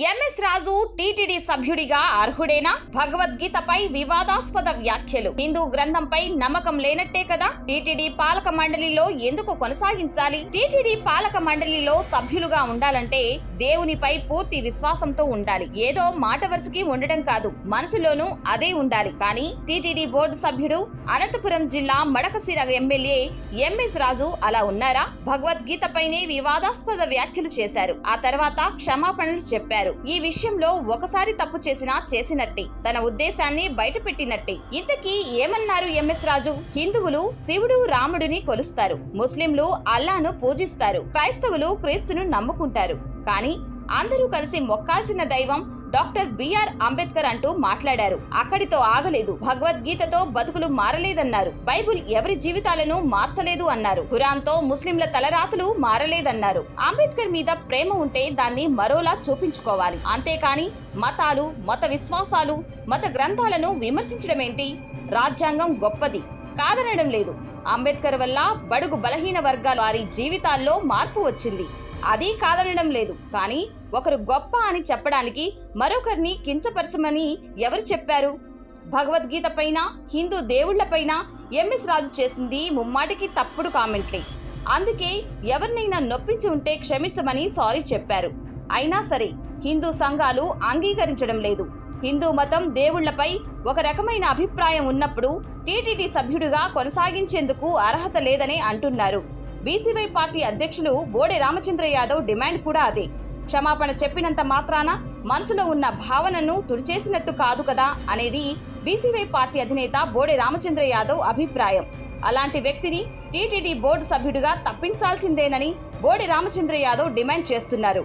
MS రాజు TTD సభ్యుడిగా అర్హుడేనా? భగవద్గీతపై వివాదాస్పద వ్యాఖ్యలు. హిందూ గ్రంథంపై నమ్మకం లేనట్టే కదా టీటీడీ పాలక మండలిలో ఎందుకు కొనసాగించాలి? టీటీడీ పాలక మండలిలో సభ్యులుగా ఉండాలంటే దేవునిపై పూర్తి విశ్వాసంతో ఉండాలి. ఏదో మాట వరుసకి ఉండడం కాదు, మనసులోనూ అదే ఉండాలి. కానీ టీటీడీ బోర్డు సభ్యుడు, అనంతపురం జిల్లా మడకశిర ఎమ్మెల్యే ఎంఎస్ రాజు అలా ఉన్నారా? భగవద్గీతపైనే వివాదాస్పద వ్యాఖ్యలు చేశారు. ఆ తర్వాత క్షమాపణలు చెప్పారు. ఈ విషయంలో ఒకసారి తప్పు చేసినా చేసినట్టే, తన ఉద్దేశాన్ని బయటపెట్టినట్టే. ఇంతకీ ఏమన్నారు ఎంఎస్ రాజు? హిందువులు శివుడు రాముడిని కొలుస్తారు, ముస్లింలు అల్లాను పూజిస్తారు, క్రైస్తవులు క్రీస్తును నమ్ముకుంటారు. కానీ అందరూ కలిసి మొక్కాల్సిన దైవం డాక్టర్ బిఆర్ అంబేద్కర్ అంటూ మాట్లాడారు. అక్కడితో ఆగలేదు. భగవద్గీతతో బతుకులు మారలేదన్నారు. బైబుల్ ఎవరి జీవితాలను మార్చలేదు అన్నారు. ఖురాన్తో ముస్లింల తలరాతులు మారలేదన్నారు. అంబేద్కర్ మీద ప్రేమ ఉంటే దాన్ని మరోలా చూపించుకోవాలి. అంతేకాని మతాలు, మత విశ్వాసాలు, మత గ్రంథాలను విమర్శించడమేంటి? రాజ్యాంగం గొప్పది కాదనడం లేదు. అంబేద్కర్ వల్ల బడుగు బలహీన వర్గాల వారి జీవితాల్లో మార్పు వచ్చింది, అది కాదనడం లేదు. కానీ ఒకరు గొప్ప అని చెప్పడానికి మరొకరిని కించపరచమని ఎవరు చెప్పారు? భగవద్గీత పైన, హిందూ దేవుళ్లపైన ఎంఎస్ రాజు చేసింది ముమ్మాటికి తప్పుడు కామెంట్లే. అందుకే ఎవరినైనా నొప్పించి ఉంటే క్షమించమని సారీ చెప్పారు. అయినా సరే హిందూ సంఘాలు అంగీకరించడం లేదు. హిందూ మతం దేవుళ్లపై ఒక రకమైన అభిప్రాయం ఉన్నప్పుడు టీటీడీ సభ్యుడిగా కొనసాగించేందుకు అర్హత లేదనే అంటున్నారు. బీసీవై పార్టీ అధ్యక్షులు బోడే రామచంద్ర యాదవ్ డిమాండ్ కూడా అదే. క్షమాపణ చెప్పినంత మాత్రాన మనసులో ఉన్న భావనను తుడిచేసినట్టు కాదు కదా అనేది బీసీవై పార్టీ అధినేత బోడే రామచంద్ర యాదవ్ అభిప్రాయం. అలాంటి వ్యక్తిని టీటీడీ బోర్డు సభ్యుడిగా తప్పించాల్సిందేనని బోడే రామచంద్ర యాదవ్ డిమాండ్ చేస్తున్నారు.